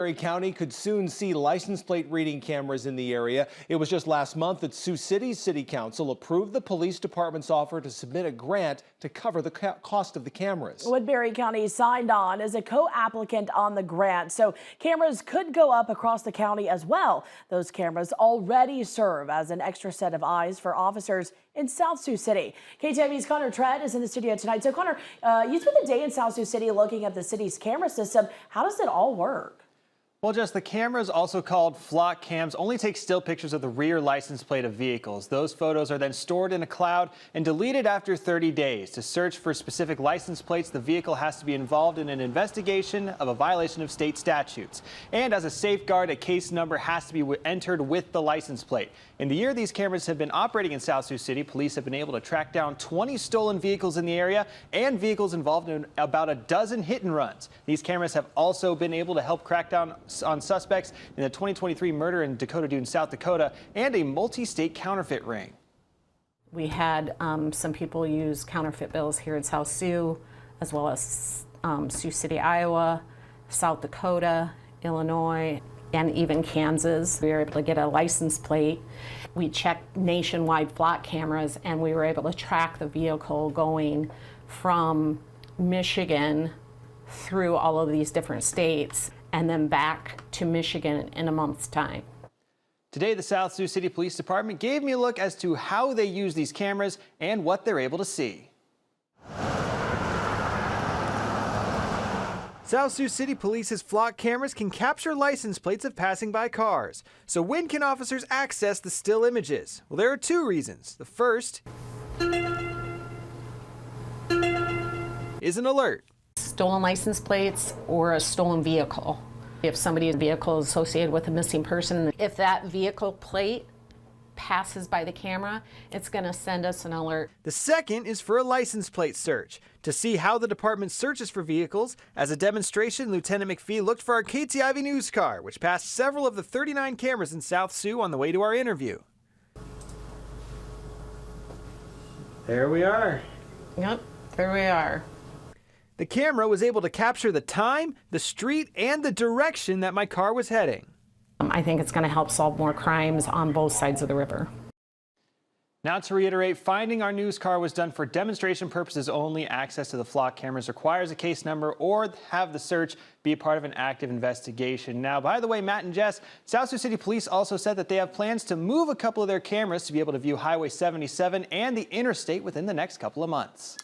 Berry County could soon see license plate reading cameras in the area. It was just last month that Sioux City's City Council approved the police department's offer to submit a grant to cover the cost of the cameras. Woodbury County signed on as a co-applicant on the grant, so cameras could go up across the county as well. Those cameras already serve as an extra set of eyes for officers in South Sioux City. KTIV's Connor Trett is in the studio tonight. So Connor, you spent the day in South Sioux City looking at the city's camera system. How does it all work? Well, Jess, the cameras, also called flock cams, only take still pictures of the rear license plate of vehicles. Those photos are then stored in a cloud and deleted after 30 days. To search for specific license plates, the vehicle has to be involved in an investigation of a violation of state statutes. And as a safeguard, a case number has to be entered with the license plate. In the year these cameras have been operating in South Sioux City, police have been able to track down 20 stolen vehicles in the area and vehicles involved in about a dozen hit and runs. These cameras have also been able to help crack down on suspects in the 2023 murder in Dakota Dunes, South Dakota, and a multi-state counterfeit ring. We had some people use counterfeit bills here in South Sioux, as well as Sioux City, Iowa, South Dakota, Illinois, and even Kansas. We were able to get a license plate. We checked nationwide flock cameras, and we were able to track the vehicle going from Michigan through all of these different states and then back to Michigan in a month's time. Today, the South Sioux City Police Department gave me a look as to how they use these cameras and what they're able to see. South Sioux City Police's flock cameras can capture license plates of passing by cars. So when can officers access the still images? Well, there are two reasons. The first is an alert. Stolen license plates or a stolen vehicle. If somebody's vehicle is associated with a missing person, if that vehicle plate passes by the camera, it's going to send us an alert. The second is for a license plate search. To see how the department searches for vehicles, as a demonstration, Lieutenant McPhee looked for our KTIV news car, which passed several of the 39 cameras in South Sioux on the way to our interview. There we are. Yep, there we are. The camera was able to capture the time, the street, and the direction that my car was heading. I think it's going to help solve more crimes on both sides of the river. Now to reiterate, finding our news car was done for demonstration purposes only. Access to the flock cameras requires a case number or have the search be a part of an active investigation. Now, by the way, Matt and Jess, South Sioux City Police also said that they have plans to move a couple of their cameras to be able to view Highway 77 and the interstate within the next couple of months.